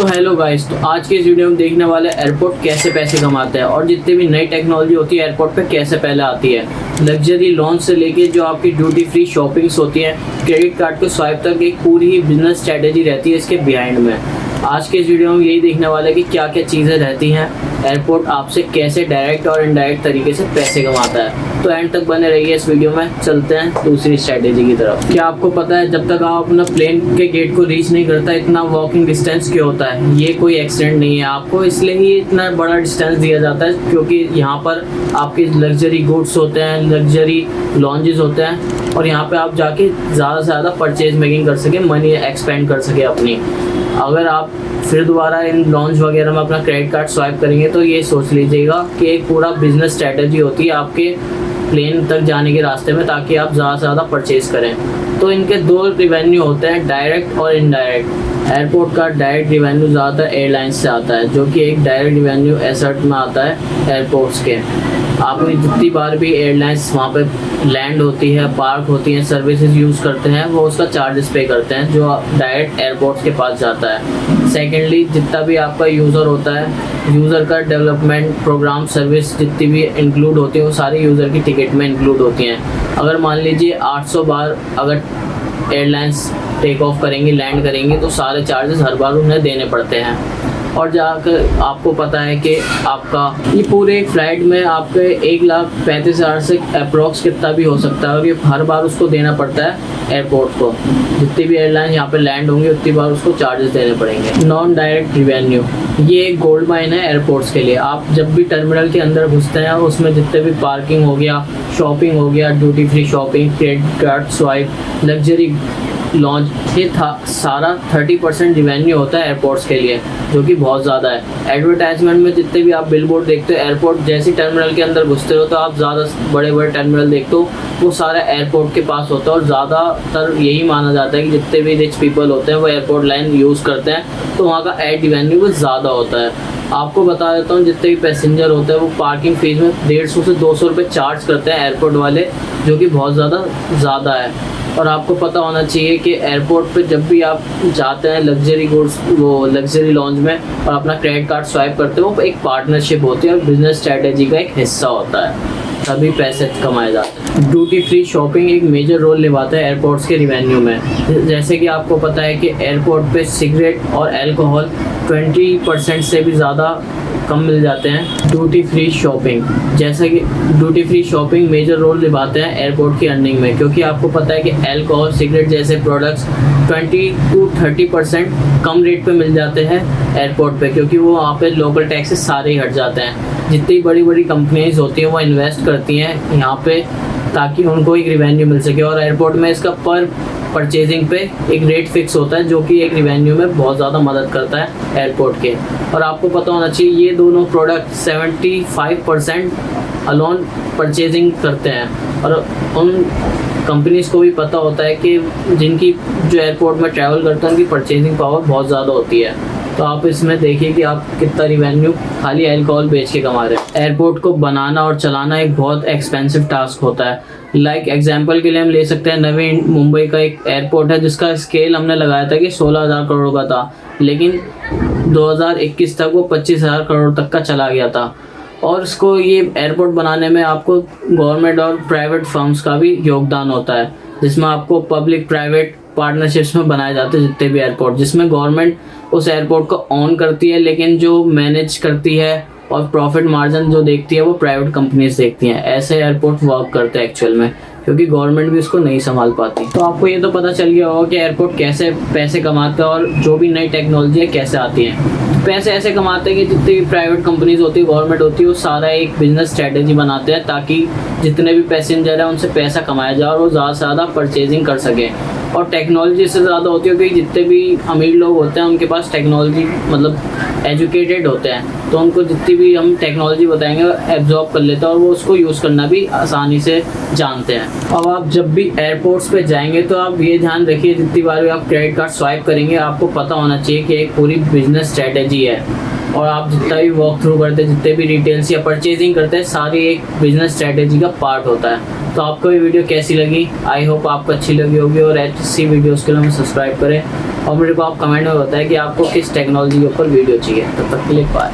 तो hello guys, तो आज के इस वीडियो में देखने वाले एयरपोर्ट कैसे पैसे कमाते हैं और जितनी भी नई टेक्नोलॉजी होती है एयरपोर्ट पे कैसे पहले आती है। लग्जरी लॉन्च से लेके जो आपकी ड्यूटी फ्री शॉपिंग्स होती हैं, क्रेडिट कार्ड को स्वाइप तक, एक पूरी ही बिजनेस स्ट्रेटेजी रहती है इसके बिहाइंड में। आज के इस वीडियो में यही देखने वाले हैं कि क्या क्या चीज़ें रहती हैं, एयरपोर्ट आपसे कैसे डायरेक्ट और इनडायरेक्ट तरीके से पैसे कमाता है। तो एंड तक बने रहिए इस वीडियो में। चलते हैं दूसरी स्ट्रेटेजी की तरफ। क्या आपको पता है जब तक आप अपना प्लेन के गेट को रीच नहीं करता इतना वॉकिंग डिस्टेंस क्यों होता है? ये कोई एक्सीडेंट नहीं है, आपको इसलिए ही इतना बड़ा डिस्टेंस दिया जाता है क्योंकि यहाँ पर आपके लग्जरी गुड्स होते हैं, लग्जरी लॉन्जेस होते हैं और यहाँ पे आप जाके ज़्यादा से ज़्यादा परचेज मेकिंग कर सके, मनी एक्सपेंड कर सके अपनी। अगर आप फिर दोबारा इन लॉन्च वगैरह में अपना क्रेडिट कार्ड स्वाइप करेंगे तो ये सोच लीजिएगा कि एक पूरा बिजनेस स्ट्रेटजी होती है आपके प्लेन तक जाने के रास्ते में, ताकि आप ज़्यादा से ज़्यादा परचेज करें। तो इनके दो रिवेन्यू होते हैं, डायरेक्ट और इनडायरेक्ट। एयरपोर्ट का डायरेक्ट रिवेन्यू ज़्यादातर एयरलाइंस से आता है, जो कि एक डायरेक्ट रिवेन्यू एसेट में आता है एयरपोर्ट्स के। आपने जितनी बार भी एयरलाइंस वहाँ पे लैंड होती है, पार्क होती हैं, सर्विसेज यूज़ करते हैं, वो उसका चार्जेस पे करते हैं जो डायरेक्ट एयरपोर्ट्स के पास जाता है। सेकेंडली, जितना भी आपका यूज़र होता है, यूज़र का डेवलपमेंट प्रोग्राम सर्विस जितनी भी इंक्लूड होती है वो सारी यूज़र की टिकट में इंक्लूड होती हैं। अगर मान लीजिए 800 बार अगर एयरलाइंस टेक ऑफ करेंगी, लैंड करेंगी, तो सारे चार्जेस हर बार उन्हें देने पड़ते हैं। और जाकर आपको पता है कि आपका ये पूरे एक फ़्लाइट में आपके 1,35,000 से अप्रॉक्स कितना भी हो सकता है और ये हर बार उसको देना पड़ता है एयरपोर्ट को। जितनी भी एयरलाइन यहाँ पे लैंड होंगी उतनी बार उसको चार्जेस देने पड़ेंगे। नॉन डायरेक्ट रिवेन्यू, ये एक गोल्ड माइन है एयरपोर्ट्स के लिए। आप जब भी टर्मिनल के अंदर घुसते हैं उसमें जितने भी पार्किंग हो गया, शॉपिंग हो गया, duty free shopping, credit card swipe, luxury launch, ये सारा 30% रिवेन्यू होता है एयरपोर्ट्स के लिए, जो कि बहुत ज़्यादा है। एडवर्टाइजमेंट में जितने भी आप बिलबोर्ड देखते हो एयरपोर्ट जैसे टर्मिनल के अंदर घुसते हो तो आप ज़्यादा बड़े बड़े टर्मिनल देखते हो, वो सारा एयरपोर्ट के पास होता है। और ज़्यादातर यही माना जाता है कि जितने भी रिच पीपल होते हैं वो एयरपोर्ट लाइन यूज़ करते हैं, तो वहाँ का एड रिवेन्यू भी ज़्यादा होता है। आपको बता देता हूँ, जितने भी पैसेंजर होते हैं वो पार्किंग फ़ीस में 150 से 200 रुपये चार्ज करते हैं एयरपोर्ट वाले, जो कि बहुत ज़्यादा है। और आपको पता होना चाहिए कि एयरपोर्ट पे जब भी आप जाते हैं लग्जरी गुड्स वो लग्जरी लॉन्ज में और अपना क्रेडिट कार्ड स्वाइप करते हो, वो एक पार्टनरशिप होती है और बिजनेस स्ट्रेटेजी का एक हिस्सा होता है, तभी पैसे कमाए जाते हैं। ड्यूटी फ्री शॉपिंग एक मेजर रोल निभाता है एयरपोर्ट्स के रिवेन्यू में। जैसे कि आपको पता है कि एयरपोर्ट पे सिगरेट और अल्कोहल 20% से भी ज़्यादा कम मिल जाते हैं। ड्यूटी फ्री शॉपिंग, जैसे कि duty free shopping major role निभाते हैं एयरपोर्ट की अर्निंग में, क्योंकि आपको पता है कि अल्कोहल, सिगरेट जैसे प्रोडक्ट्स 20 to 30% कम रेट पे मिल जाते हैं एयरपोर्ट पे, क्योंकि वो वहाँ पे लोकल टैक्सेस सारे ही हट जाते हैं। जितनी बड़ी बड़ी कंपनीज होती हैं वो इन्वेस्ट करती हैं यहाँ पे ताकि उनको एक रिवेन्यू मिल सके, और एयरपोर्ट में इसका पर परचेजिंग पे एक रेट फिक्स होता है जो कि एक रिवेन्यू में बहुत ज़्यादा मदद करता है एयरपोर्ट के। और आपको पता होना चाहिए ये दोनों प्रोडक्ट 75% अलोन परचेजिंग करते हैं, और उन कंपनीज़ को भी पता होता है कि जिनकी जो एयरपोर्ट में ट्रैवल करते हैं उनकी परचेजिंग पावर बहुत ज़्यादा होती है। तो आप इसमें देखिए कि आप कितना रिवेन्यू खाली अल्कोहल बेच के कमा रहे हैं। एयरपोर्ट को बनाना और चलाना एक बहुत एक्सपेंसिव टास्क होता है। लाइक एग्जांपल के लिए हम ले सकते हैं नवी मुंबई का एक एयरपोर्ट है जिसका स्केल हमने लगाया था कि 16,000 करोड़ का था, लेकिन 2021 तक वो 25,000 करोड़ तक का चला गया था। और इसको ये एयरपोर्ट बनाने में आपको गवर्नमेंट और प्राइवेट फर्म्स का भी योगदान होता है, जिसमें आपको पब्लिक प्राइवेट पार्टनरशिप्स में बनाए जाते हैं जितने भी एयरपोर्ट, जिसमें गवर्नमेंट उस एयरपोर्ट को ऑन करती है, लेकिन जो मैनेज करती है और प्रॉफिट मार्जिन जो देखती है वो प्राइवेट कंपनीज देखती हैं। ऐसे एयरपोर्ट वर्क करते हैं एक्चुअल में, क्योंकि गवर्नमेंट भी उसको नहीं संभाल पाती। तो आपको ये तो पता चल गया होगा कि एयरपोर्ट कैसे पैसे कमाते हैं और जो भी नई टेक्नोलॉजी है कैसे आती है। पैसे ऐसे कमाते हैं कि जितनी भी प्राइवेट कंपनीज होती है, गवर्नमेंट होती है, वो सारा एक बिजनेस स्ट्रेटेजी बनाते हैं ताकि जितने भी पैसेंजर हैं उनसे पैसा कमाया जाए और वो ज़्यादा से ज़्यादा परचेजिंग कर सकें। और टेक्नोलॉजी इससे ज़्यादा होती है क्योंकि जितने भी अमीर लोग होते हैं उनके पास टेक्नोलॉजी मतलब एजुकेटेड होते हैं, तो उनको जितनी भी हम टेक्नोलॉजी बताएंगे वो एब्जॉर्ब कर लेते हैं और वो उसको यूज़ करना भी आसानी से जानते हैं। अब आप जब भी एयरपोर्ट्स पे जाएंगे तो आप ये ध्यान रखिए, जितनी बार भी आप क्रेडिट कार्ड स्वाइप करेंगे आपको पता होना चाहिए कि एक पूरी बिजनेस स्ट्रेटेजी है, और आप जितना भी वॉक थ्रू करते हैं, जितने भी डिटेल्स या परचेजिंग करते हैं, सारी एक बिजनेस स्ट्रेटेजी का पार्ट होता है। तो आपको ये वीडियो कैसी लगी? आई होप आपको अच्छी लगी होगी, और ऐसी वीडियोस के लिए हमें सब्सक्राइब करें और मेरे को आप कमेंट में बताएं कि आपको किस टेक्नोलॉजी के ऊपर वीडियो चाहिए। तब तक के लिए बाय।